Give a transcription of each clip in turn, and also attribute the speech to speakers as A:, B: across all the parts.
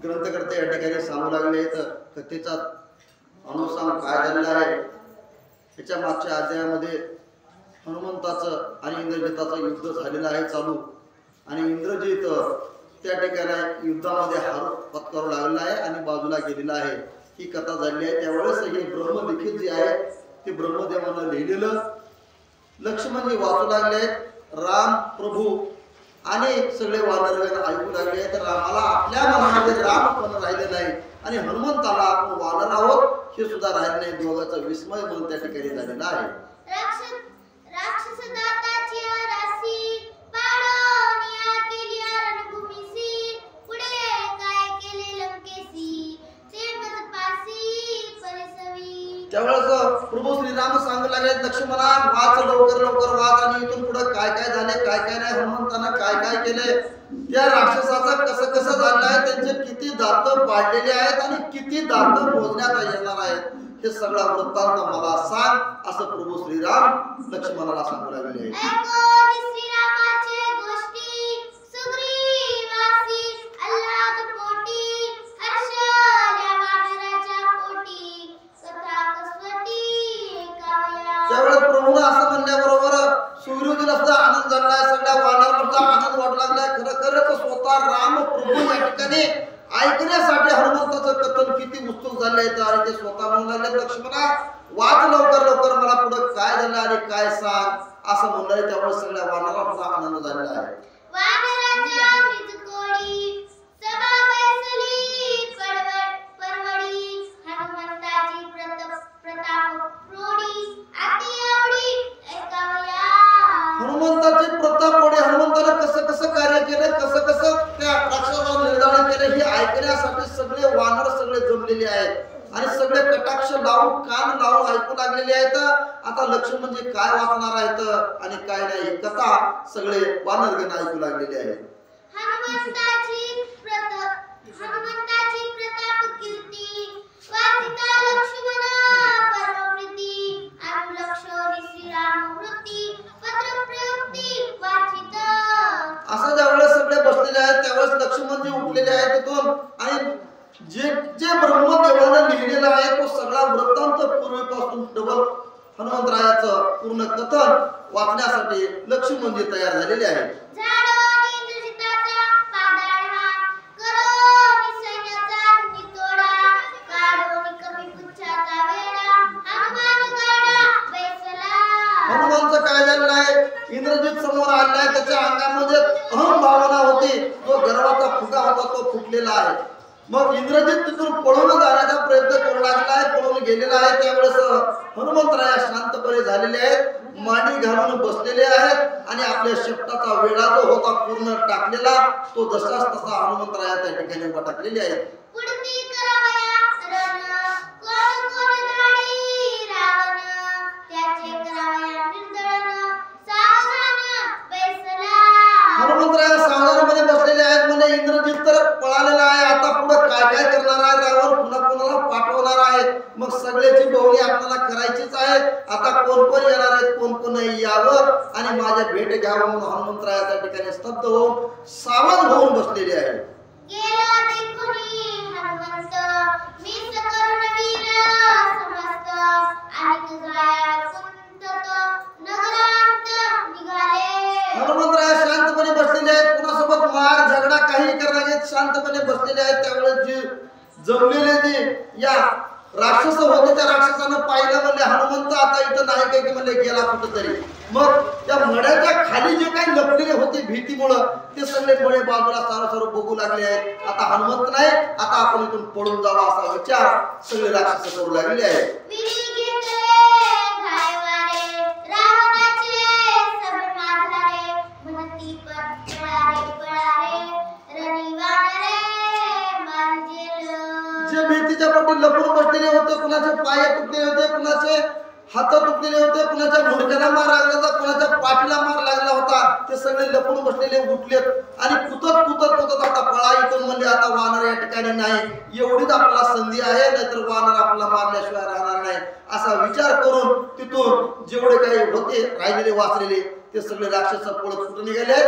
A: ग्रंथकर्ते या ठिकाणी सांगू लागले तर कथेचा अनुसार काय झालेला आहे। याच्या मागच्या अध्यायामध्ये हनुमंताचं आणि इंद्रजिताचं युद्ध झालेलं आहे चालू, आणि इंद्रजित त्या ठिकाणी युद्धामध्ये हार पत्करू लागलेला आहे आणि बाजूला गेलेला आहे। ही कथा झाली आहे। त्यावेळेस हे ब्रह्मलिखित जे आहे ते ब्रह्मदेवानं लिहिलेलं लक्ष्मणजी वाचू लागले आहेत। राम प्रभू आणि सगळे वानरगण ऐकू लागले आहेत। रामाला आपल्या मनामध्ये राम पण राहिले नाही आणि हनुमंताला आपण वानर आहोत हे सुद्धा राहिले नाही। दोघांचा विस्मय म्हणून त्या ठिकाणी झालेला आहे। त्यावेळेस प्रभू श्रीराम सांगू लागले लक्ष्मणा वाच लवकर लवकर वाच आणि इथून पुढे काय काय झाले काय काय नाही, हनुमंतानं काय काय केले, त्या राक्षसाचं कसं कसं झालं आहे, त्यांचे किती दात पाडलेले आहेत आणि किती दात मोजण्यात येणार आहेत, हे सगळा वृत्तांत मला सांग असं प्रभू श्रीराम लक्ष्मणाला सांगू लागले। त्यावेळेस प्रभूने असं म्हणल्याबरोबर सुग्रीवजीला सुद्धा आनंद झालाय, सगळ्या वानरांना सुद्धा आनंद वाटू लागलाय। खरं खरंच स्वतः राम प्रभू या ठिकाणी ऐकण्यासाठी हनुमंताचं कथन किती उत्सुक झाले आणि ते स्वतः म्हणू लागले लक्ष्मणा वाच लवकर लवकर मला पुढे काय झालं आणि काय सांग असं म्हणलं। त्यावेळेस सगळ्या वानरांना सुद्धा आनंद झालेला आहे। हनुमंताची प्रताप पुढे हनुमंताने कसं कसं कार्य केलं, कसं कसं त्या राक्षसाला निर्धारण केलं हे ऐकण्यासाठी सगळे वानर सगळे जमलेले आहेत आणि सगळे कटाक्ष लावून कान लावून ऐकू लागलेले आहेत। आता लक्ष्मण म्हणजे काय वाचणार आहेत आणि काय नाही ही कथा सगळे वानरगण ऐकू लागलेले आहेत। असं ज्यावेळेस सगळे बसलेले आहेत त्यावेळेस लक्ष्मणजी उठलेले आहेत तिथून आणि जे जे ब्रह्मदेवाने लिहिलेलं आहे तो सगळा वृत्तांत पूर्वीपासून डबल हनुमंतरायाचं पूर्ण कथन वाचण्यासाठी लक्ष्मणजी तयार झालेले आहेत। हनुमानचं काय झालेलं आहे, इंद्रजित समोर आलेला आहे, त्याच्या अंगामध्ये अहम भावना होती, जो गर्वाचा फुगा होता तो फुटलेला आहे। मग इंद्रजित तिथून पळून जाण्याचा प्रयत्न करू लागला आहे, पळून गेलेला आहे। त्यावेळेस हनुमंतराया शांतपणे झालेले आहेत, मांडी घालून बसलेले आहेत आणि आपल्या शेपटाचा वेढा जो होता पूर्ण टाकलेला तो जसाच तसा हनुमंतराया त्या ठिकाणी उभा टाकलेले आहेत। हनुमंतराया सावधानपणे बसलेले आहेत, म्हणजे इंद्रजित तर पळालेला आहे, आता पुढे काय काय करणार आहे, त्यावर पुन्हा कोणाला पाठवणार आहे, मग सगळ्याची बहुणी आपल्याला करायचीच आहे। आता कोण कोण येणार आहेत कोण कोण नाही यावं आणि माझ्या भेट घ्यावं म्हणून हनुमंतराया त्या ठिकाणी स्तब्ध होऊन सावध होऊन बसलेले आहेत। हनुमंतराया शांतपणे बसलेले आहेत, कुणासोबत मार झगडा काही करणार शांतपणे बसलेले आहेत। त्यावेळेस जे जमलेले जे या राक्षस होते त्या राक्षसानं पाहिलं, म्हणले हनुमंत आता इथं नाही काही की म्हणले गेला कुठंतरी। मग त्या मड्याच्या खाली जे काही लपलेले होते भीतीमुळं ते सगळे मळे बाजूला सारं बघू लागले आहेत। आता हनुमंत नाही, आता आपण इथून पळून जावं असा विचार सगळे राक्षस करू लागले आहेत। जे भीतीच्या पोटी लपून बसलेले होते, कुणाचे पाय तुटले होते, कुणाचे हात तुटलेले होते, कुणाच्या मुंडक्याला मार लागला होता, कुणाच्या पाठीला मार लागला होता. ते सगळे लपून बसलेले उठलेत आणि कुतत आता पळा इथून. म्हणजे आता वानर या ठिकाणी नाही, एवढीच आपल्याला संधी आहे, नाहीतर वानर आपल्याला मारल्याशिवाय राहणार नाही असा विचार करून तिथून जेवढे काही होते राहिलेले वाचलेले ते सगळे राक्षस पळत कुठे निघाले,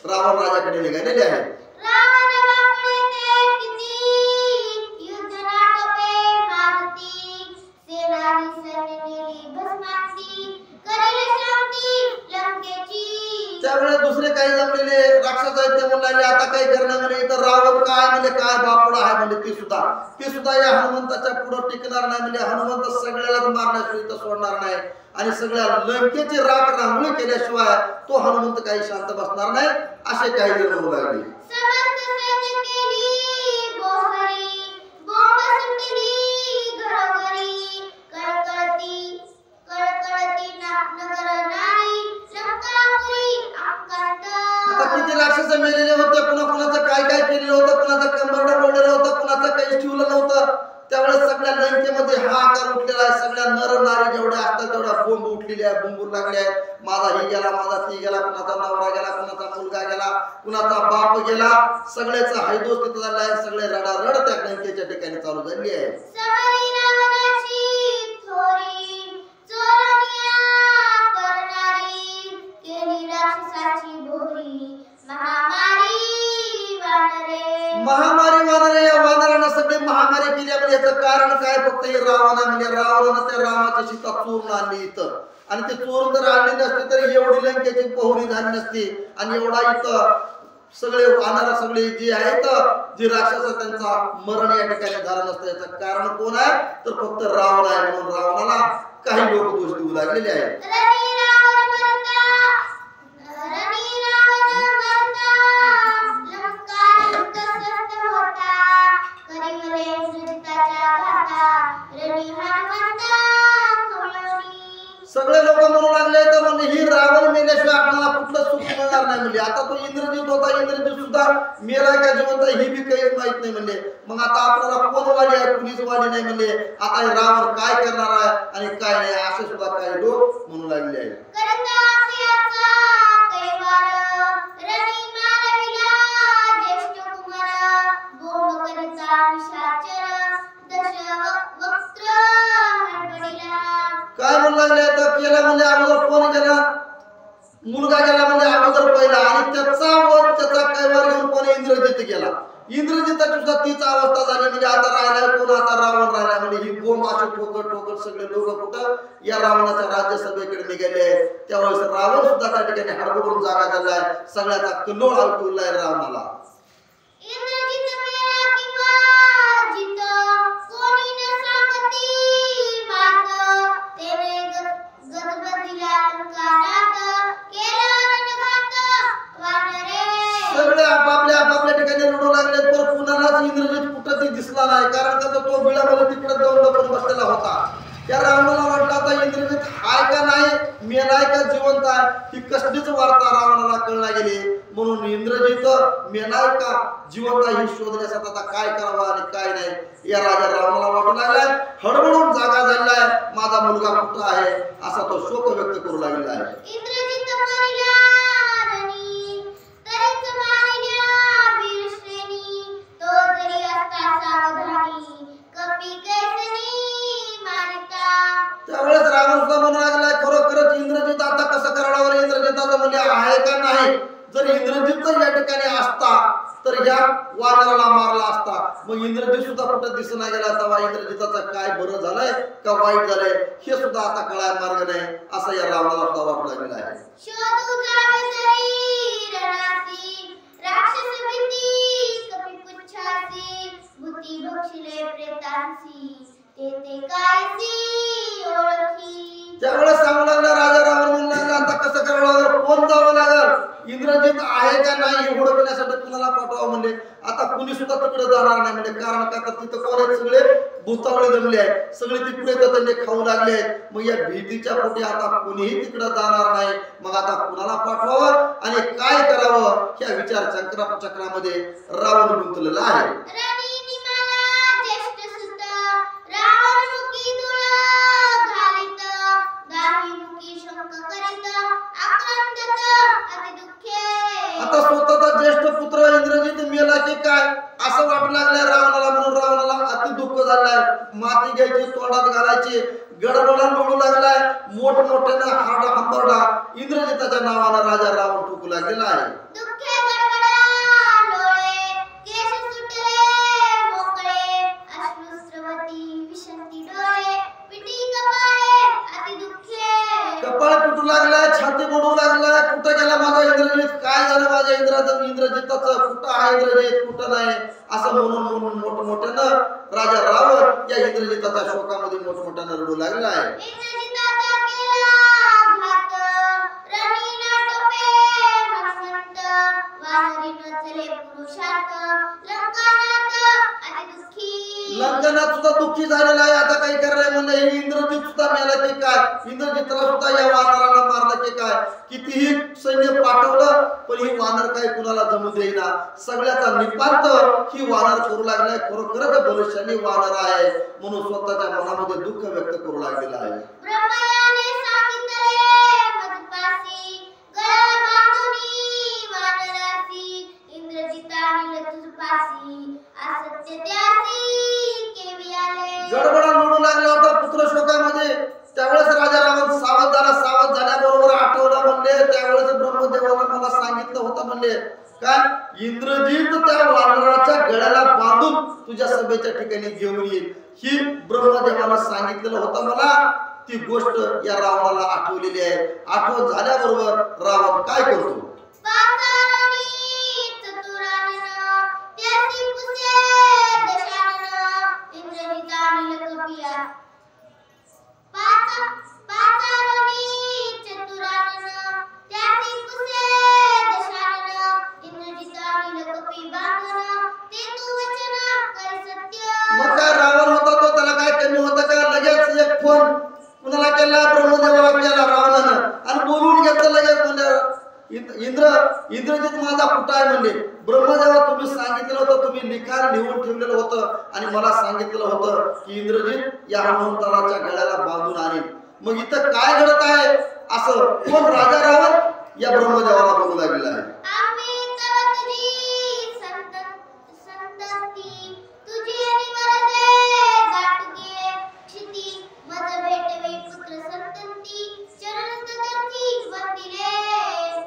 A: रावण राजाकडे निघालेले आहेत. त्यावेळेस दुसरे काही जमलेले राक्षस आहेत ते म्हणले आता काही करणार नाही, तर रावण काय म्हणजे काय बापडा आहे म्हणजे ते सुद्धा या हनुमंताच्या पुढे टिकणार नाही. म्हणजे हनुमंत सगळ्याला मारण्याशिवाय सोडणार नाही आणि सगळ्या लंकेची राख रांगोळी केल्याशिवाय तो हनुमंत काही शांत बसणार नाही असे काही जण म्हणू लागले. किती राक्षस मेलेले होते, कुणाचं काय काय केलेलं होतं, कुणाचं कंबरडं मोडलेलं होतं, कुणाचं काही ठेवलं नव्हतं. त्यावेळेस सगळ्या लंकेमध्ये हा आकार उठलेला आहे. सगळ्या नर नारी जेवढ्या असतात तेवढ्या बोंब उठलेले आहेत, बोंबूर लागले आहेत. माझा ही गेला, माझा ती गेला, कुणाचा नवरा गेला, कुणाचा मुलगा गेला, कुणाचा बाप गेला. सगळ्याच हायदोस तिथं झाला आहे. सगळे रडारड त्या लंकेच्या ठिकाणी चालू झाली आहे. महामारी वानरे, या वानरांना सगळे महामारी केली. म्हणजे याचं कारण काय, फक्त हे रावणा म्हणजे रावणानं त्या रामाची सीता चोरून आणली इथं. आणि ते चोरून जर आणली नसती तर एवढी लंकेची पोहणी झाली नसती आणि एवढा इथं सगळे वानर सगळे जे आहेत जे राक्षस त्यांचा मरण या ठिकाणी झालं नसतं. याचं कारण कोण आहे, तर फक्त रावण आहे. म्हणून रावणाला काही लोक दोष देऊ लागलेले आहेत. सगळे लोक म्हणू लागले तर म्हणजे ही रावण मेल्याशिवाय आपल्याला कुठलं सुख मिळणार नाही. म्हणजे आता तो इंद्रजित होता, इंद्रजित सुद्धा मेला का जिवंत ही बी काही माहित नाही. म्हणजे मग आता आपल्याला कोण वाली आहे, कुणीच वाली नाही. म्हणजे आता हे रावण काय करणार आहे आणि काय नाही असे सुद्धा काही लोक म्हणू लागले आहेत. काय म्हणू लागले तर केला म्हणजे अगोदर कोण गेला, मुलगा गेला म्हणजे अगोदर पहिला आणि त्याचा वर त्याचा कैवार घेऊन कोण इंद्रजित गेला. इंद्रजिताची सुद्धा तीच अवस्था झाली. म्हणजे आता राहिला कोण, आता रावण राहिला. म्हणजे ही बोंब असे ठोकर सगळे लोक कुठं या रावणाच्या राज्यसभेकडे निघाले आहेत. त्यावेळेस रावण सुद्धा त्या ठिकाणी हडबडून जागा झालाय. सगळ्याचा कल्लोळ उठलाय रावणाला. सगळे आपापल्या ठिकाणी रडू लागले. पण कुणालाच इंद्रजित कुठं दिसला नाही. कारण का तो बिळामध्ये तिकडे जाऊन लपून बसलेला होता. त्या रावणाला वाटलं आता इंद्रजित हाय का नाही, मेलाय का जिवंत आहे ही कसलीच वार्ता रावणाला कळला गेली. म्हणून इंद्रजित मेलाय का जिवंत ही शोधण्यासाठी आता काय करावं आणि काय नाही या राजा रावणाला वाटू लागलाय. हडबडून जागा झालाय, माझा मुलगा कुठं आहे असा तो शोक व्यक्त करू लागलेला आहे. त्यावेळेस रावण सुद्धा म्हणू लागलाय खरोखरच इंद्रजित आता कसं करावं, इंद्रजिताचं म्हणजे आहे का नाही. जर इंद्रजित जर या ठिकाणी असता तर या वानराला मारला असता. मग इंद्रजित सुद्धा कुठं दिसना गेला. तेव्हा इंद्रजिताचं काय बरं झालंय का वाईट झालंय हे सुद्धा आता कळायला मार्ग नाही असं या रावणाला सुद्धा वाटू लागलेलं आहे. त्यावेळेस सांगू लागला राजा रावण म्हणू लागला आता कसं करावं लागेल, कोण जावं लागेल, इंद्रजित आहे का नाही हे ओळखण्यासाठी कुणाला पाठवावं. म्हणजे आता कुणी सुद्धा तिकडे जाणार नाही. म्हणजे कारण का तर तिथं कोण आहेत, सगळे भूतावळे जमले आहेत, सगळे तिकडे त्यांनी खाऊ लागले आहेत. मग या भीतीच्या पोटी आता कोणीही तिकडे जाणार नाही. मग आता कुणाला पाठवावं आणि काय करावं ह्या विचार चक्रामध्ये रावण गुंतलेला आहे. माती घ्यायची तोंडात घालायची गडबडा मिळू लागलाय मोठमोठ्यानं हाडा हंबरडा इंद्रजिताच्या नावानं राजा रावण ठोकू लागलेला आहे कपाळ फुटू लागलाय छाती बुडू लागलाय कुठं गेला माझा इंद्रजित काय झालं माझ्या इंद्रजिताचं कुठं आहे इंद्रजित कुठं नाही असं म्हणून मोठमोठ्यानं राजा रावण या इंद्रजिताच्या शोकामध्ये मोठमोठ्यानं रडू लागला आहे लंकनात सुद्धा दुःखी झालेला आहे आता काही करणार म्हणलं हे इंद्रजित सुद्धा मेला की काय इंद्रजितला सुद्धा या वानराला मारलं की काय कितीही सैन्य पाठवलं पण ही वानर काही कुणाला जमू देईना सगळ्याचा निपात ही वानर करू लागलाय खरोखरच बलशाली वानर आहे म्हणून स्वतःच्या मनामध्ये दुःख व्यक्त करू लागलेला आहे गडबडा मिळू लागला होता पुत्र शोकामध्ये त्यावेळेस राजा रावण सावध झाल्याबरोबर आठवलं म्हणले त्यावेळेस ब्रह्मदेवाने मला सांगितलं होतं म्हणले काय इंद्रजित त्या वानराच्या गळ्याला बांधून तुझ्या सभेच्या ठिकाणी घेऊन येईल ही ब्रह्मदेवाने सांगितलेलं होतं मला ती गोष्ट या रावणाला आठवलेली आहे आठवण झाल्याबरोबर रावण काय करतो मग काय रावण होता तो त्याला काय कमी होतं का लगेच एक फोन कुणाला केला ब्रह्मदेवाला केला रावणानं आणि बोलून घेतलं लगेच म्हणजे इंद्रजित माझा कुठं आहे म्हणजे ब्रह्मदेवा तुम्ही सांगितलेलं होतं तुम्ही निखार लिहून ठेवलेलं होतं आणि मला सांगितलेलं होतं की इंद्रजित या हनुमंताच्या गळ्याला बांधून आणेल मग इथं काय घडत आहे असं कोण राजा रावण या ब्रह्मदेवाला बोलू लागलेला आहे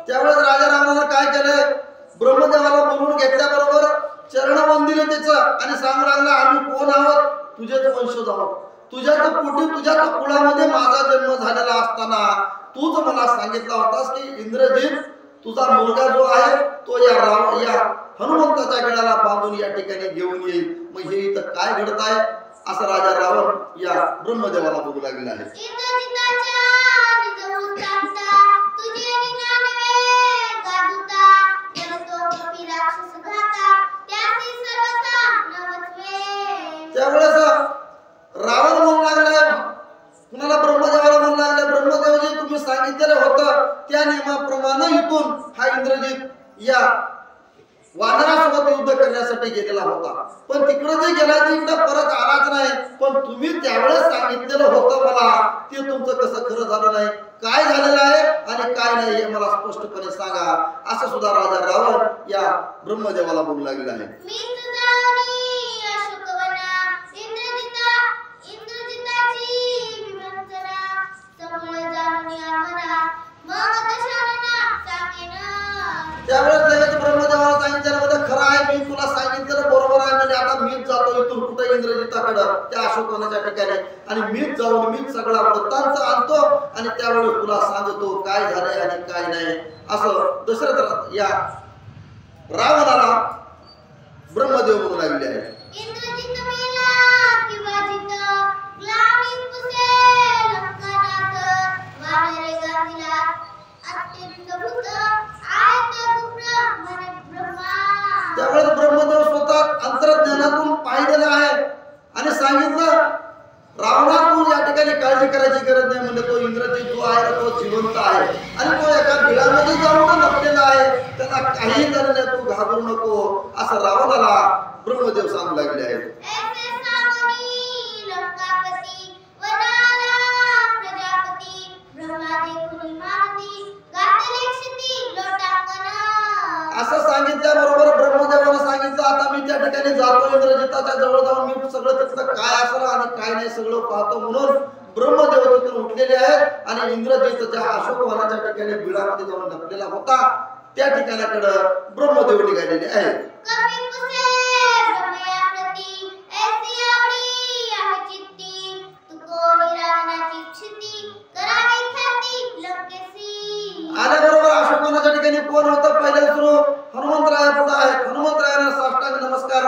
A: त्यावेळेस राजा रावणानं काय केलं ब्रह्मदेवाला बोलून घेतल्याबरोबर चरण वंदिले त्याचं आणि सांगू लागला आम्ही कोण आहोत तुझेच वंशज आहोत तुझ्याच पोटी तुझ्याच कुळामध्ये माझा जन्म झालेला असताना तूच मला सांगितला होतास की इंद्रजित तुझा मुलगा जो आहे तो या हनुमंताच्या गळ्याला बांधून या ठिकाणी घेऊन येईल मग हे इथं काय घडत आहे असं राजा रावण या ब्रह्मदेवाला बोलू लागलेला आहे त्यावेळेस रावण म्हणू लागलाय कुणाला ब्रह्मदेवाला म्हणू लागलाय ब्रह्मदेवजी तुम्ही सांगितलेलं होतं त्या नियमाप्रमाणे इथून हा इंद्रजित या वानरासोबत युद्ध करण्यासाठी गेलेला होता पण तिकडे जे गेला तिकडे परत आलाच नाही पण तुम्ही त्यावेळेस सांगितलेलं होतं मला ते तुमचं कसं खरं झालं नाही काय झालेलं आहे आणि काय नाही हे मला स्पष्टपणे सांगा असं सुद्धा राजा रावण या ब्रह्मदेवाला बोलू लागलेला आहे त्यावेळेस लगेच ब्रह्मदेवाला सांगितलं खरं आहे मी तुला सांगितलेलं बरोबर आहे म्हणजे आता मीच जातो इथून कुठे इंद्रजिताकडं त्या अशोकवनाच्या ठिकाणी आणि मीच जाऊन मीच सगळा वृत्तांत आणतो आणि त्यावेळेस तुला सांगतो काय झालंय आणि काय नाही असं दशरथ या रावणाला ब्रह्मदेव म्हणू लागले आहे त्यावेळेस ब्रह्मदेव स्वतः अंतर्ज्ञानातून पाहिलेला आहे आणि सांगितलं रावणा तू या ठिकाणी काळजी करायची गरज नाही म्हणजे तो इंद्रजित जो आहे तो जिवंत आहे आणि तो एका बिळामध्ये जाऊन लपलेला आहे त्याला काही झालं नाही तू घाबरू नको असं रावणाला ब्रह्मदेव सांगू लागले आहे असं सांगितल्याबरोबर ब्रह्मदेवाने सांगितलं आता मी त्या ठिकाणी जातो इंद्रजिताच्या जवळ जाऊन मी सगळं तिथलं काय असेल आणि काय नाही सगळं पाहतो म्हणून ब्रह्मदेव तिथून उठलेले आहेत आणि इंद्रजितच्या अशोकवनाच्या ठिकाणी बिळामध्ये जाऊन लपलेला होता त्या ठिकाणाकडे ब्रह्मदेव निघालेले आहेत. आल्याबरोबर अशोकवनाच्या ठिकाणी कोण होतं पहिले सुरू हनुमंतराया पुढे आहेत. हनुमंतरायांना साष्टांग नमस्कार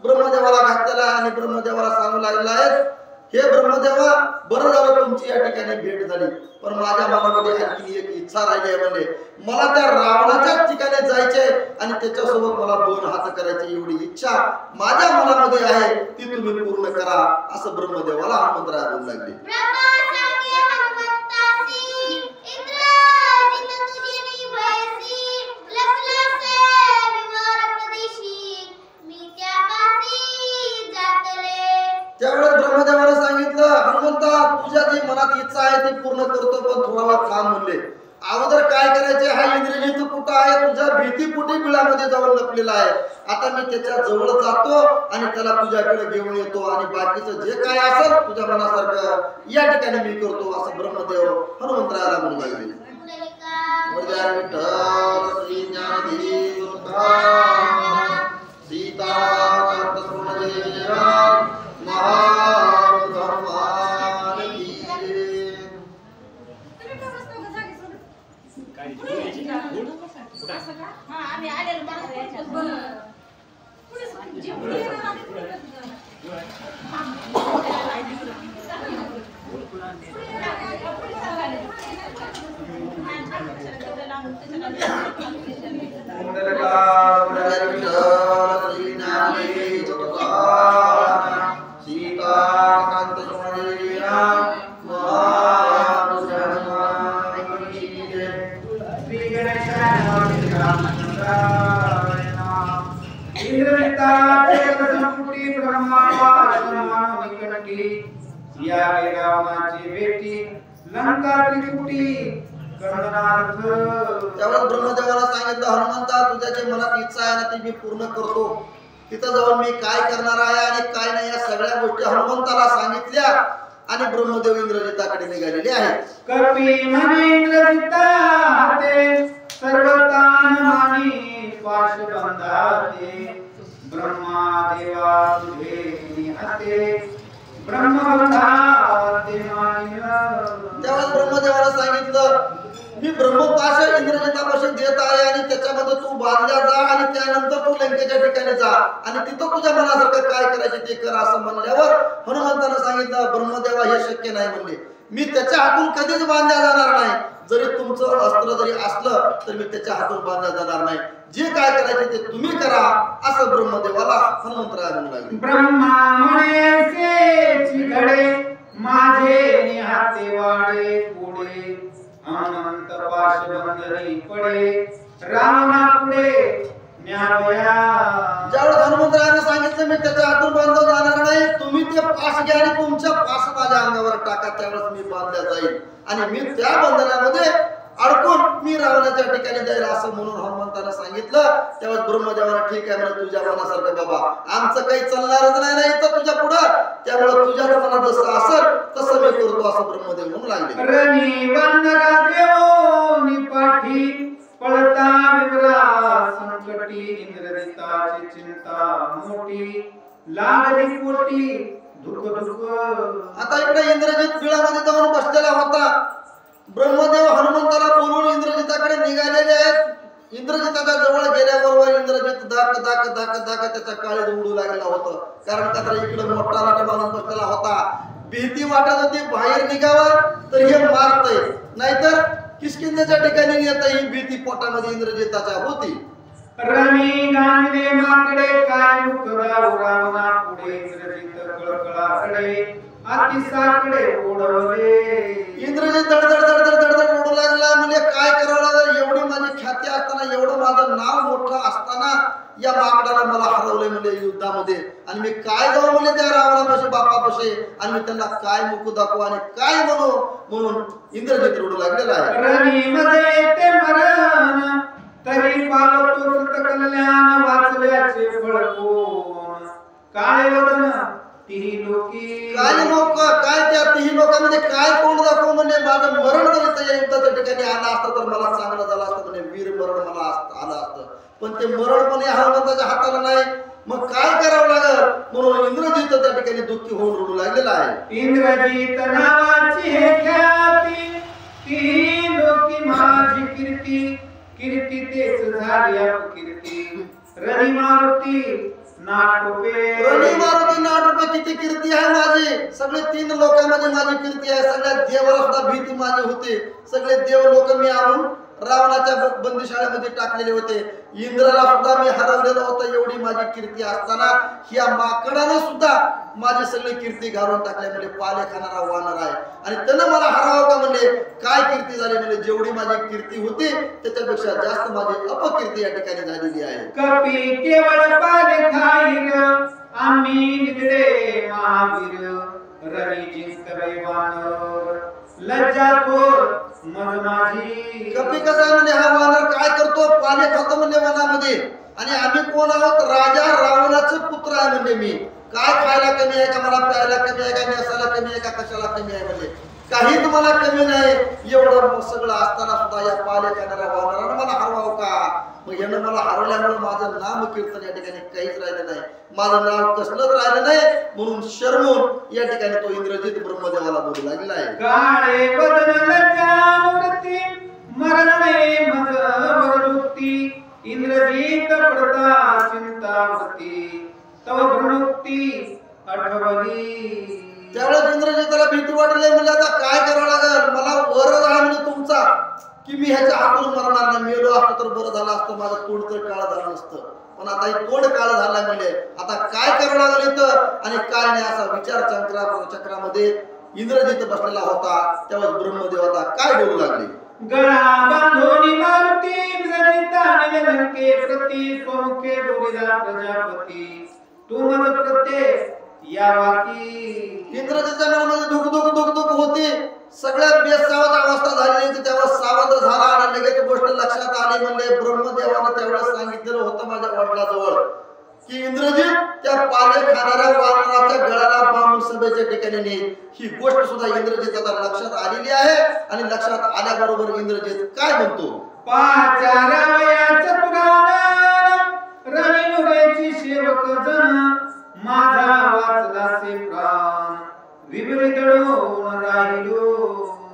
A: ब्रह्मदेवाला घातलेला आणि ब्रह्मदेवाला सांगू लागलेला आहे हे ब्रह्मदेवा बरं झालं तुमची या ठिकाणी भेट झाली पण माझ्या मनामध्ये आणखी एक इच्छा राहिली आहे म्हणजे मला त्या रावणाच्या ठिकाणी जायचे आणि त्याच्यासोबत मला 2 हात करायची एवढी इच्छा माझ्या मनामध्ये आहे ती तुम्ही पूर्ण करा असं ब्रह्मदेवाला हनुमंतराया बोलू लागले. त्यावेळेस ब्रह्मदेवाने सांगितलं हनुमंता तुझ्या जी मनात इच्छा आहे ती पूर्ण करतो पण थोडा वेळ थांब म्हणले. अगोदर काय करायचे हा इंद्रजित कुठं आहे तुझ्या भीतीपोटी बिळामध्ये जाऊन लपलेला आहे आता मी त्याच्या जवळ जातो आणि त्याला तुझ्याकडे घेऊन येतो आणि बाकीचं जे काय असेल तुझ्या मनासारखं या ठिकाणी मी करतो असं ब्रह्मदेव हनुमंतरायाला म्हणू लागले. ब्रह्मदेवाला सांगितलं हनुमंता तुझ्या जी मनात इच्छा आहे ना ती मी पूर्ण करतो तिथं जाऊन मी काय करणार आहे आणि काय नाही या सगळ्या गोष्टी हनुमंताला सांगितल्या आणि ब्रह्मदेव इंद्रजिताकडे निघालेले आहेत. कपी म्हणे इंद्रजिता हाते सर्वतान मानी पाश बंधाते ब्रह्मा देवा तुझे हाते ब्रह्मबंधाते मानी. त्यावेळेस ब्रह्मदेवाला सांगितलं मी ब्रह्मपाश इंद्रजितापाशी देत आहे आणि त्याच्यामध्ये तू बांधल्या जा आणि त्यानंतर तू लंकेच्या ठिकाणी जा आणि तिथं तुझ्या मनासारखं काय करायचे ते कर असं म्हणल्यावर हनुमंतानं सांगितलं ब्रह्मदेवा हे शक्य नाही म्हणले मी त्याच्या हातून कधीच बांधल्या जाणार नाही जरी तुमचं अस्त्र जरी असलं तर मी त्याच्या हातून बांधल्या जाणार नाही जे काय करायचे ते तुम्ही करा असं ब्रह्मदेवाला हनुमंतराया म्हणू लागले. ब्रह्मा म्हणे चिघडे माझे हाते वाडे पुढे अनंत पाश बंधनी पडे रावणा पुढे न्यावया. ज्यावेळेस हनुमंतरायाने सांगितलं मी त्याच्या हातून बांधलं जाणार नाही तुम्ही ते पाश घ्या आणि तुमच्या पाश माझ्या अंगावर टाका त्यावेळेस मी बांधल्या जाईल आणि मी त्या बंधनामध्ये अडकून मी रावणाच्या ठिकाणी जाईल असं म्हणून हनुमंताने सांगितलं. त्यावेळेस ब्रह्मदेवाने ठीक आहे म्हणजे तुझ्या मनासारखं बाबा आमचं काही चालणारच नाही तर तुझ्या पुढं त्यामुळे तुझ्या मनात जसं असेल तसं मी करतो असं ब्रह्मदेव म्हणू लागले. पळता विवरा संकटी इंद्रजिताची चिंता मोठी लागली पोटी धुक धुक. आता इकडे इंद्रजित बिळामध्ये जाऊन बसलेला होता. ब्रह्मदेव हनुमंताला बोलून इंद्रजिताकडे निघालेले आहेत. इंद्रजिताच्या जवळ गेल्याबरोबर इंद्रजित दाक दाक दाक दाक त्याच्या काळीत उडू लागलेला होतं कारण का तर इकडे मोठा माणूस बसलेला होता. भीती वाटत होती बाहेर निघावं तर हे मारतय नाहीतर किष्किंधेच्या ठिकाणी येता ही भीती पोटामध्ये इंद्रजिताच्या होती. रमी गांधे माकडे काय मुकराव रावणा पुढे इंद्रजित कळकळाकडे अतिसाकडे ओढवले. इंद्रजित धडधड धडधड धडधड ओढू लागला म्हणजे काय करावं लागलं एवढी माझी ख्याती असताना एवढं माझं नाव मोठं असताना या माकडाला मला हरवले म्हणजे युद्धामध्ये आणि मी काय जाऊ म्हणजे त्या रावणापाशी बापापाशी आणि मी त्यांना काय मुकू दाखवू आणि काय म्हणू म्हणून इंद्रजित रडू लागलेला आहे. रमीमध्ये ते मरण तरी पालतो कल्याण वाचल्याचे फळ कोण काळे वदन
B: तिही लोकी
A: काय लोक काय त्या तिही लोकांमध्ये काय तोंड दाखव म्हणजे माझं मरण जर इथं या युद्धाच्या ठिकाणी आलं असतं तर मला चांगलं झालं असतं म्हणजे वीर मरण मला आलं असतं पण ते मरण पण या हनुमंताच्या हाताला नाही मग काय करावं लागल म्हणून इंद्रजित त्या ठिकाणी दुःखी होऊन रडू लागलेला आहे
B: इंद्रजित नावाची हे ख्याती तिही लोकी माझी कीर्ती कीर्ती तेच झाली अपकीर्ती रणी मारुती
A: नाटोपे किती कीर्ती आहे माझी सगळे 3 लोकांमध्ये माझी कीर्ती आहे सगळ्या देवाला सुद्धा भीती माझी होते सगळे देव लोक मी आणून रावणाच्या बंदीशाळेमध्ये टाकलेले होते इंद्राला सुद्धा मी हरवलेलं होतं एवढी माझी कीर्ती असताना ह्या माकडानं सुद्धा माझी सगळी कीर्ती घालून टाकल्या म्हणजे पाले खाणारा वानर आहे आणि त्यानं मला हरवावं का म्हणजे काय कीर्ती झाली म्हणजे जेवढी माझी कीर्ती होती त्याच्यापेक्षा जास्त माझी अपकीर्ती या ठिकाणी झालेली आहे
B: कपी केवळ पाले खाईर आम्ही निगडे महावीर रवी जिंकले वानर लज्जाखोर मज माझी
A: कपी कसा म्हणजे हा वानर काय करतो पाले खातो म्हणजे वनामध्ये आणि आम्ही कोण आहोत राजा रावणाचे पुत्र आहे म्हणजे मी काय खायला कमी आहे का मला प्यायला कमी आहे का नेसायला कमी आहे का कशाला कमी आहे म्हणजे काही तुम्हाला कमी नाही एवढं सगळं असताना सुद्धा या पाले खाणाऱ्या वानरानं मला हरवावं का मग यानं मला हरवल्यामुळे माझं नाम कीर्तन या ठिकाणी काहीच राहिलं नाही माझं नाव कसलंच राहिलं नाही म्हणून शर्मून या ठिकाणी तो इंद्रजित ब्रह्मदेवाला बोलू लागलेला आहे
B: काळे बदन लज्जावृत्ती मरण नाही मज वरदुक्ती इंद्रजित पडता चिंतावती तव भ्रमुक्ती आठवली
A: त्यावेळेस इंद्रजिताला भीती वाटली म्हणजे आता काय करावं लागेल मला वरद आहे म्हणजे तुमचा की मी ह्याच्या हातून मरणार नाही मेलो असतो तर बरं झालं असतं माझं तोंड तर काळ झालं नसतं पण आता हे तोंड काळ झाला म्हणजे आता काय करावं लागेल इथं आणि काय नाही असा विचार चक्रामध्ये इंद्रजित बसलेला होता त्यावेळेस ब्रह्मदेव आता काय बोलू लागले
B: गळा बांधोनी मारुती इंद्रजिताने लंके प्रति स्वमुखे बोलिला प्रजापती तू मन प्रत्येक या वाकी
A: इंद्रजितच्या मनामध्ये दुख होते सगळ्यात बेसावध अवस्था झाली होती तेव्हा सावध झाला आणि लगेच गोष्ट लक्षात आली म्हणजे ब्रह्मदेवाने त्यावेळेस सांगितलेलं होतं माझ्या वडिलाजवळ की इंद्रजित त्या पाले खाणाऱ्या वानराच्या गळ्याला बांधून सभेच्या ठिकाणी नेईल ही गोष्ट सुद्धा इंद्रजिताच्या लक्षात आलेली आहे आणि लक्षात आल्याबरोबर इंद्रजित काय म्हणतो
B: पाचारावयाचं पुराण रविनुरेची सेवक जन माझा वाचला से प्राण विपरीतडून राहिलो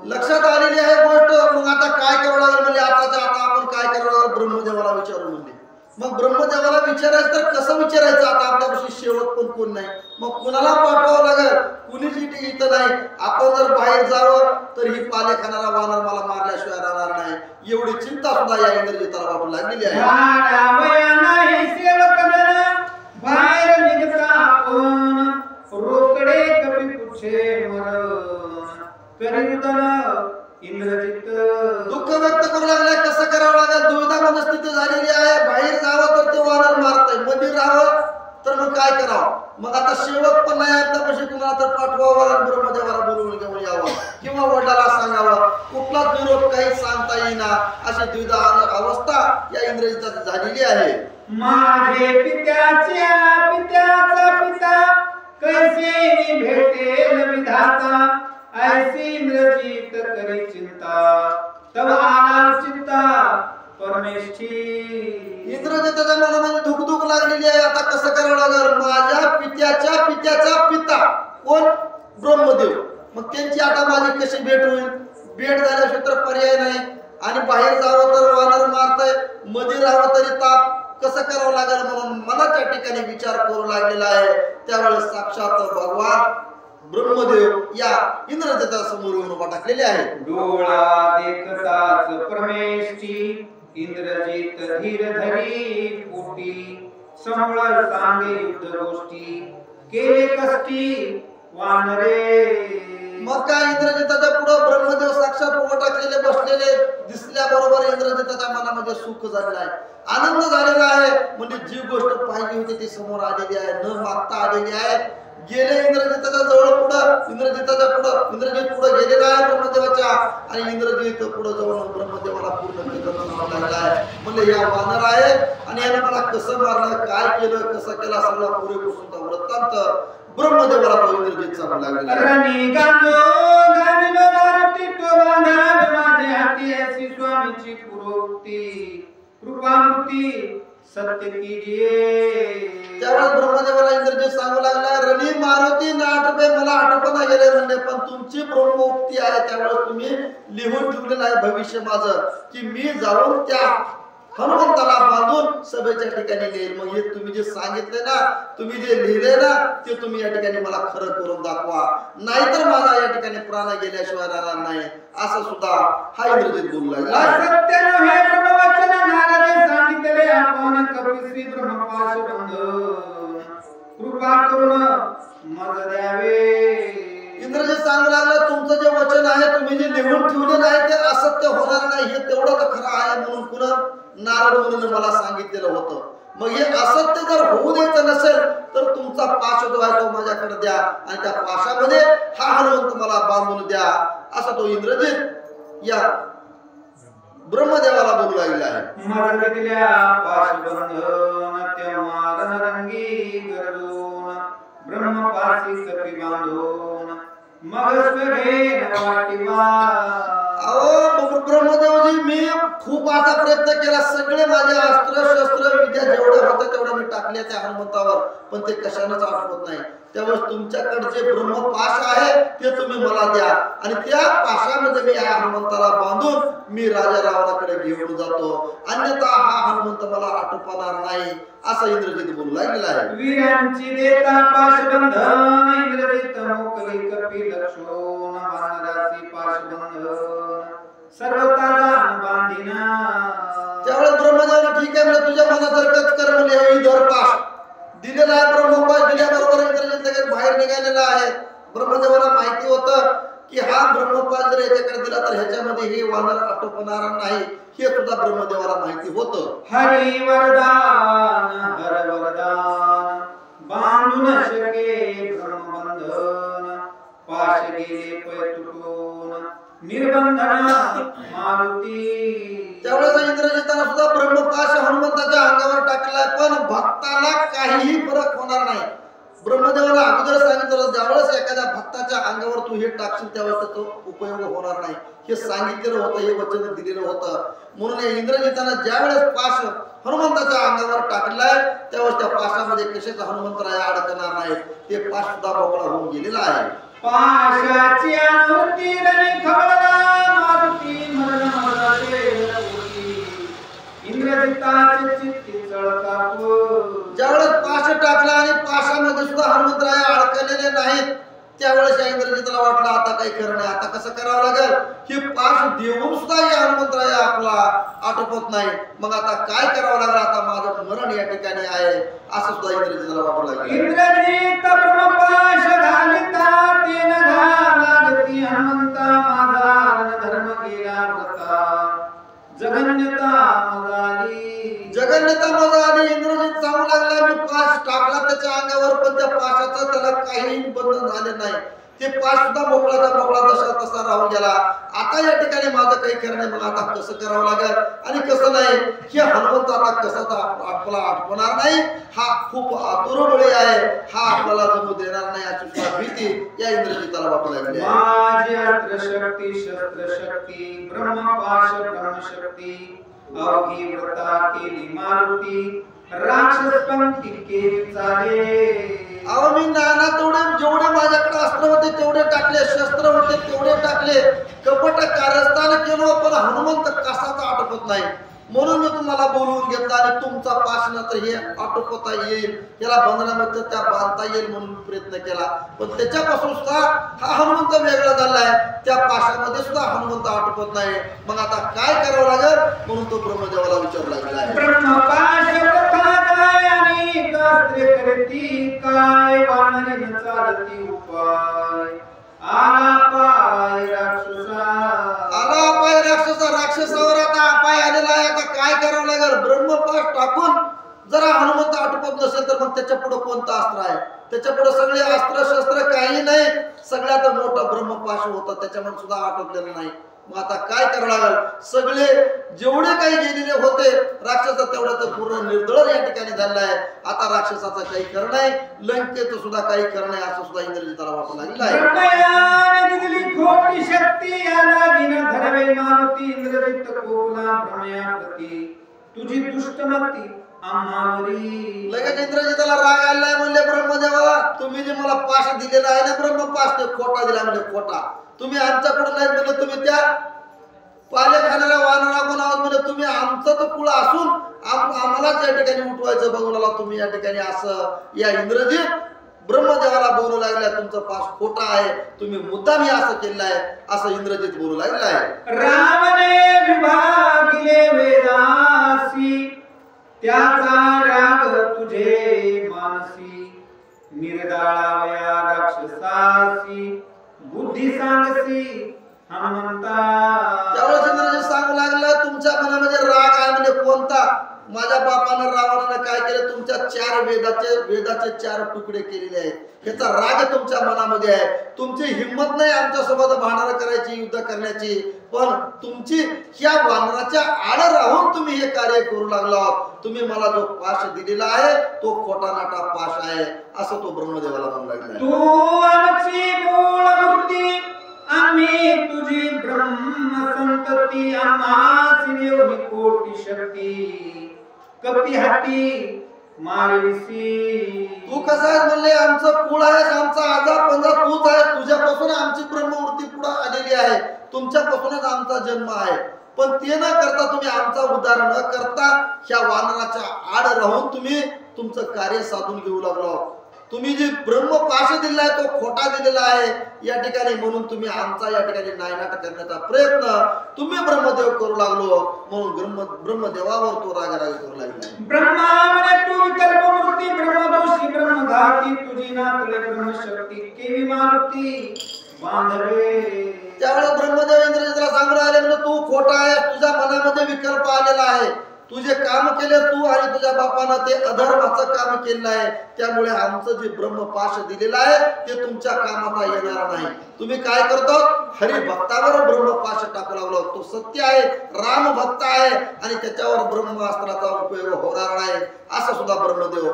A: लक्षात आलेली आहे गोष्ट मग आता काय करावं लागेल म्हणजे आता आपण काय करावं लागेल ब्रह्मदेवाला विचारू म्हणजे मग ब्रह्मदेवाला विचारायचं तर कसं विचारायचं आता आपल्यापाशी शेवट पण कोण नाही मग कुणाला पाठवावं लागेल कुणीच इथं नाही आपण जर बाहेर जावं तर ही पाले खाणारा वानर मला मारल्याशिवाय राहणार नाही एवढी चिंता सुद्धा या इंद्रजिताला वाटू लागलेली आहे
B: बाहेर निघता आपण रोकडे कपी पुछे मरण करिदन इंद्रजित
A: दुःख व्यक्त करू लागलाय कसं करावं लागेल दुविधा मनस्थिती झालेली आहे बाहेर जावं तर ते वानर मारतंय मध्ये राहावं तर मग काय करावं मग आता शेवट पण नाही आपल्यापाशी कुणाला तर पाठवावं ब्रह्मदेवाला बोलवून घेऊन यावं किंवा वडिलाला सांगावं कुठलाच निरोप काही सांगता येईना अशी द्विधा अवस्था या इंद्रजितात झालेली आहे
B: माझे पित्याचा पिता कैसे भेटेल विधाता ऐसी इंद्रजित करी चिंता तब आला चिंता परमेष्ठी
A: इंद्रजिताच्या मनामध्ये धुक लागलेली आहे आता कसं करावं लागेल माझ्या पित्याचा पिता कोण ब्रह्मदेव मग त्यांची आता माझी कशी भेट होईल भेट झाल्याशिवाय तर पर्याय नाही आणि बाहेर जावं तर वानर मारतंय मध्ये राहावं तरी ताप कसं करावं लागेल म्हणून मनाच्या ठिकाणी विचार करू लागलेला आहे त्यावेळेस साक्षात भगवान ब्रह्मदेव या इंद्रजिता समोर येऊन उभा टाकलेले आहे
B: डोळा देखताच परमेष्ठी इंद्रजित धीर धरी पोटी समळ सांगे युद्ध गोष्टी केले कष्टी वानरे
A: मग काय इंद्रजिताच्या पुढे ब्रह्मदेव साक्षात उभा टाकलेले बसलेले दिसल्याबरोबर इंद्रजिताच्या मनामध्ये सुख झालेलं आहे आनंद झालेला आहे म्हणजे जी गोष्ट पाहिली होती ती समोर आलेली आहे न मागता आलेली आहे गेले इंद्रजिताच्या जवळ इंद्रजित पुढे गेलेला आहे ब्रह्मदेवाच्या आणि इंद्रजित पुढे जाऊन ब्रह्मदेवाला पूर्ण लागला आहे म्हणजे या वानर आहे आणि याने मला कसं मारलं काय केलं कसं केलं सगळं पुरेपूर वृत्तांत ब्रह्मदेवाला तो इंद्रजित सांगू लागला
B: रणी गांजो गांजलो मारुती तो बांधा माझे हाती ऐसी स्वामीची पुरोक्ती कृपामूर्ती सत्य कीजिए।
A: त्यावेळेस ब्रह्मदेवाला इंद्रजित सांगू लागला रणी मारुती नाटपे मला आठवण गेले म्हणले पण तुमची ब्रह्मोक्ती आहे त्यावेळेस तुम्ही लिहून ठेवलेलं आहे भविष्य माझं की मी जाऊन त्या हनुमंताला बांधून सभेच्या ठिकाणी नेईल। मग हे तुम्ही जे सांगितले ना तुम्ही जे लिहिले ना ते तुम्ही या ठिकाणी मला खरं करून दाखवा नाहीतर माझा या ठिकाणी प्राण गेल्याशिवाय राहणार नाही असं सुद्धा हा इंद्रजित बोलू लागला।
B: सत्य हे ब्रह्मवचन नारदे सांगितले आपण कपिश्री ब्रह्मपाश बंधन कृपा करून मज द्यावे।
A: इंद्रजित सांगू लागला तुमचं जे वचन आहे तुम्ही जे लिहून ठेवलेलं आहे ते असत्य होणार नाही हे तेवढं तर खरं आहे म्हणून पुन्हा नारद मुनीने मला सांगितलेलं होतं। मग हे असत्य जर होऊ द्यायचं नसेल तर तुमचा पाश जो आहे तो माझ्याकडे द्या आणि त्या पाशामध्ये हा हनुमंत मला बांधून द्या असं तो इंद्रजित या ब्रह्मदेवाला बोलू लागला आहे।
B: मजलितल्या पाशबंधन तेव्हा रणरंगी गरजून ब्रह्मपाशी कपी बांधून मग स्वेन वाटिवा।
A: अहो ब्रह्मदेवजी मी खूप असा प्रयत्न केला सगळे माझे अस्त्र शस्त्र विद्या जेवढे होते तेवढे मी टाकले त्या हनुमंतावर पण ते कशानेच आठवत नाही। त्यावेळेस तुमच्याकडे जे ब्रह्मपाश आहे ते तुम्ही मला द्या आणि त्या पाशामध्ये मी या हनुमंताला बांधून मी राजा रावणाकडे घेऊन जातो अन्यथा हा हनुमंत मला आटोपणार नाही असं इंद्रजित बोलू लागलेला आहे।
B: वीरांची देता पाशबंधन इंद्रजित मोकली कपी लक्षोण वानरासी पाशबंधन सर्वता जान बांधिना।
A: त्यावेळेस ब्रह्मदेवाने ठीक आहे म्हणजे तुझ्या मनात हरकत कर म्हणजे हे धर पाश दिलेला आहे। ब्रह्मपाश दिल्याबरोबर इंद्रजित लगेच बाहेर निघालेला आहे। ब्रह्मदेवाला माहिती होतं की हा ब्रह्मपाश जर याच्याकडे दिला तर ह्याच्यामध्ये हे वानर आटोपणार नाही हे सुद्धा ब्रह्मदेवाला माहिती होतं।
B: हरी वरदान हर वरदान बांधून शके ब्रह्मबंधन पाश गेले पै तुटून निर्बंधन मारुती।
A: त्यावेळेस इंद्रजिताने सुद्धा ब्रह्मपाश हनुमंताच्या अंगावर टाकलाय पण भक्ताला काहीही फरक होणार नाही। ब्रह्मदेवाला अगोदर सांगितलं ज्यावेळेस एखाद्या भक्ताच्या अंगावर तू हे टाकशील त्यावेळेस त्याचा उपयोग होणार नाही हे सांगितलेलं होतं हे वचन दिलेलं होतं। म्हणून इंद्रजिताने ज्यावेळेस पाश हनुमंताच्या अंगावर टाकलाय त्यावेळेस त्या पाशामध्ये कशाचा हनुमंतराय अडकणार नाही ते पाश सुद्धा मोकळा होऊन गेलेला आहे।
B: पाशाची आकृती रणी खवळला मारुती मरण मरणाचे इंद्रजिताचे चित्ती चळकापू।
A: ज्यावेळेस पाश टाकला आणि पाशामध्ये सुद्धा हनुमंतराय अडकलेले नाहीत त्यावेळेस या इंद्रजिताला वाटलं आता काही खरं नाही आता कसं करावं लागेल की पाश देऊन सुद्धा या हनुमंतराय आपला आटोपत नाही मग आता काय करावं लागलं आता माझं मरण या ठिकाणी आहे असं सुद्धा इंद्रजिताला वाटू लागलं।
B: इंद्रजित ब्रह्मपाश घालिता तेन घालागती हनुमंता माझा धर्म गेला व्रता जगन्यता
A: मजा आली। इंद्रजित सांगू लागला मी पाश टाकला त्याच्या अंगावर पण त्या पाशाचं त्याला काही बंधन झाले नाही ते पाश सुद्धा मोकळाचा मोकळा तसा राहून गेला। आता या ठिकाणी माझं काही खरं नाही मग आता कसं करावं लागेल आणि कसं नाही हे हनुमंत आता कसा आपला आठवणार नाही हा खूप आतुरबळी आहे हा आपल्याला जमू देणार नाही अशी सुद्धा भीती या इंद्रजिताला वाटू लागली आहे।
B: माझी अस्त्र शक्ती शस्त्र शक्ती ब्रह्मपाश ब्रह्मशक्ती अवघी व्रता केली मारुती राक्षस पंक्ती केली चाले।
A: अहो मी नाना तेवढे जेवढे माझ्याकडे अस्त्र होते तेवढे टाकले शस्त्र होते तेवढे टाकले कपट कारस्थान केलो पण हनुमंत कसाचा आटोपत नाही म्हणून मी तुम्हाला बोलवून घेतला आणि तुमचा पाश नंतर हे आटोपता येईल याला बंधनामध्ये त्या बांधता येईल म्हणून प्रयत्न केला पण त्याच्यापासून सुद्धा हा हनुमंत वेगळा झालाय त्या पाशामध्ये सुद्धा हनुमंत आटोपत नाही मग आता काय करावं लागेल म्हणून तो ब्रह्मदेवाला विचारू लागला।
B: ब्रह्मपाश काय आणि अस्त्रे करती काय वानरी चालती उपाय आला पाय
A: राक्षसावर आता अपाय आलेला आहे। आता काय करावं लागेल ब्रह्मपाश टाकून जरा हनुमंत आटोपत नसेल तर मग त्याच्या पुढे कोणतं अस्त्र आहे त्याच्या पुढे सगळे अस्त्र शस्त्र काही नाही सगळ्यात मोठा ब्रह्मपाश होता त्याच्यामध्ये सुद्धा आटोपलेलं नाही मग आता काय करावं लागेल? सगळे जेवढे काही गेलेले होते राक्षस तेवढं तर पूर्ण निर्दळ या ठिकाणी झालेलं आहे. आता राक्षसाचं काही करणं नाही, लंकेचं सुद्धा काही करणं नाही असं सुद्धा इंद्रजिताला वाटू लागलेलं आहे.
B: खोटी शक्ती याला घेणं धरवे मारुती इंद्रजित कोपला भ्रमयाप्रती तुझी दुष्टमती आम्हावरी.
A: लगेच इंद्रजिताला राग आलाय. म्हणले ब्रह्मदेवा तुम्ही जे मला पाश दिलेला आहे ना ब्रह्मपाश ते खोटा दिला. म्हणजे खोटा तुम्ही आमच्याकडून नाही म्हणजे तुम्ही त्या पाले खाणाऱ्या वानराकडून आहोत. म्हणजे तुम्ही आमचं तर कुळ असून आम्हालाच या ठिकाणी उठवायचं बघूला तुम्ही या ठिकाणी असं या इंद्रजित ब्रह्मदेवाला बोलू लागला. तुमचं पाश खोटा आहे, तुम्ही मुद्दाम असं केलं आहे असं इंद्रजित बोलू लागला आहे.
B: रावणे विभागिले वेदासी त्याचा राग तुझे मानसी निर्दाळावया राक्षसासी बुद्धी सांगसी हनुमंता.
A: त्यावेळेस इंद्रजित सांगू लागला तुमच्या मनामध्ये राग आहे. म्हणजे कोणता? माझ्या बापानं रावणानं काय केलं? तुमच्या 4 वेदाचे 4 तुकडे केलेले आहेत. ह्याचा राग तुमच्या मनामध्ये आहे. तुमची हिंमत नाही आमच्या सोबत भांडण करायची, युद्ध करण्याची. पण तुमची ह्या वानराच्या आड राहून तुम्ही हे कार्य करू लागला. तुम्ही मला जो पाश दिलेला आहे तो खोटा नाटा पाश आहे असं तो ब्रह्मदेवाला म्हणू लागला.
B: तू आमची मूळ मूर्ती आम्ही तुझी ब्रह्म संतती आम्हासी एवढी कोटी शक्ती कपी हाती मारविसी.
A: तू कसा आहेस? म्हणले आमचं कुळ आहेस, आमचा आजा पंजा तूच आहेस. तुझ्यापासून आमची ब्रह्ममूर्ती पुढे आलेली आहे, तुमच्यापासूनच आमचा जन्म आहे. पण ते न करता तुम्ही आमचा उद्धार न करता ह्या वानराच्या आड राहून तुम्ही तुमचं कार्य साधून घेऊ लागलो. तुम्ही जी ब्रह्मपाश दिलाय तो खोटा दिलेला आहे या ठिकाणी. म्हणून तुम्ही आमचा या ठिकाणी नायनाट करण्याचा प्रयत्न तुम्ही ब्रह्मदेव करू लागलो. म्हणून ब्रह्मदेवावर तो रागारागी करू लागला.
B: ब्रह्मा तू कल्पमूर्ती ब्रह्मदोषी ब्रह्मघाती तुझी नातले ब्रह्मशक्ती केवी मारुती बांधवे.
A: त्यावेळेस ब्रह्मदेव इंद्रजितला सांगू लागले म्हणजे तू खोटा आहे, तुझ्या मनामध्ये विकल्प आलेला आहे. तुझे काम केले तू आणि तुझ्या बापानं ते अधर्माचं काम केलेलं आहे. त्यामुळे आमचं जे ब्रह्मपाश दिलेलं आहे ते तुमच्या कामाला येणार नाही. तुम्ही काय करतो? हरिभक्तावर ब्रह्मपाश टाकू लागलो. तो सत्य आहे, राम भक्त आहे आणि त्याच्यावर ब्रह्मास्त्राचा उपयोग होणार नाही असं सुद्धा ब्रह्मदेव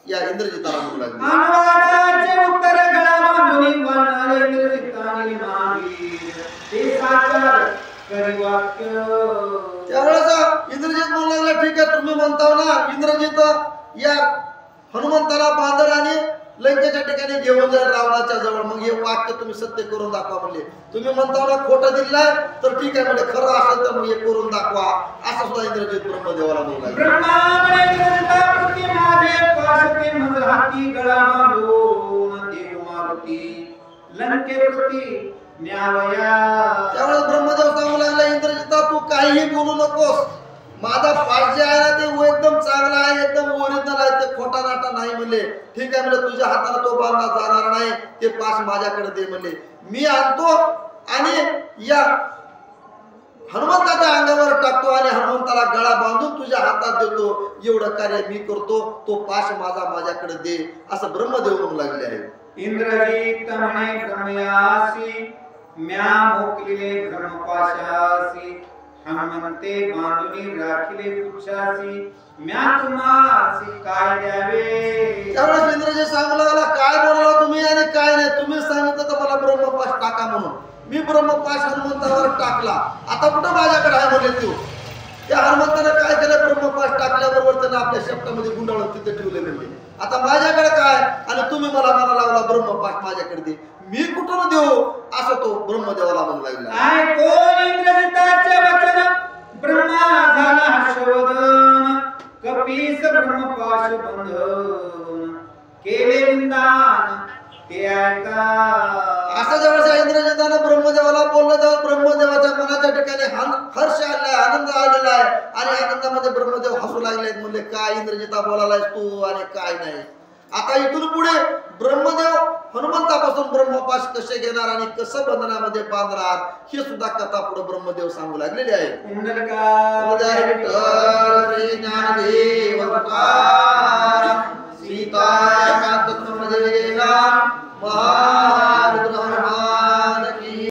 A: या इंद्रजिताला म्हणू लागले.
B: अनुवादाचे उत्तर गळा बांधून वानर इंद्रजिताने मागे ते साकार करी वाक्य.
A: त्यावेळेस इंद्रजित म्हणू लागला ठीक आहे तुम्ही म्हणता ना इंद्रजित या हनुमंताला बांधर आणि लंकेच्या ठिकाणी घेऊन जाईल रावणाच्या जवळ. मग हे वाक्य तुम्ही सत्य करून दाखवा. म्हणले तुम्ही म्हणता ना खोटं दिलंय तर ठीक आहे म्हणजे खरं असेल तर मग हे करून दाखवा असं सुद्धा इंद्रजित ब्रह्मदेवाला बोलला. त्यावेळेस ब्रह्मदेव सांगू लागला इंद्रजिता तू काहीही बोलू नकोस. माझा पाश जे आहे ना ते एकदम चांगला आहे, एकदम ओरिजिनल आहे, ते खोटा नाटा नाही म्हणले. ठीक आहे म्हणजे तुझ्या हाताला तो बांधला जाणार नाही, ते पाश माझ्याकडे दे म्हणले. मी आणतो आणि या हनुमंताच्या अंगावर टाकतो आणि हनुमंताला गळा बांधून तुझ्या हातात देतो. एवढं कार्य मी करतो, तो पाश माझ्याकडे दे असं ब्रह्मदेव म्हणू लागले आहे.
B: इंद्रजित म्हणे ब्रह्मयासी म्या मोकलिले ब्रह्मपाशासी हनुमंते बांधुनी राखिले पुच्छासी म्या तुम्हासी काय द्यावे.
A: त्यावेळेस इंद्रजित सांगू लागला काय बोलला तुम्ही आणि काय नाही. तुम्ही सांगितलं तर मला ब्रह्मपाश टाका म्हणून. मी ब्रह्मपाश हनुमंतावर टाकला. आता कुठं माझ्याकडे आहे म्हणले तू. त्या हनुमंतानं काय केलं? ब्रह्मपाश टाकल्याबरोबर त्यानं आपल्या शेपटामध्ये गुंडाळून तिथे ठेवले म्हणले. आता माझ्याकडे काय आणि तुम्ही मला लावला ब्रह्मपाश माझ्याकडे दे. मी कुठून देऊ असं तो ब्रह्मदेवाला म्हणू लागला.
B: कोण इंद्रजिताचे वचन ब्रह्मा झाला हर्षवर्धन कपीस ब्रह्मपाश बंधन केले निंदान ते ऐका.
A: असं ज्यावेळेस इंद्रजितानं ब्रह्मदेवाला बोललं तेव्हा ब्रह्मदेवाच्या मनाच्या ठिकाणी हर्ष आलाय, आनंद आलेला आहे आणि आनंदामध्ये ब्रह्मदेव हसू लागले. म्हणले काय इंद्रजिता बोलायलाय तू आणि काय नाही. आता इथून पुढे ब्रह्मदेव हनुमंतापासून ब्रह्मपाश कसे घेणार आणि कसं बंधनामध्ये बांधणार हे सुद्धा कथा पुढे ब्रह्मदेव सांगू लागलेले आहे. सीता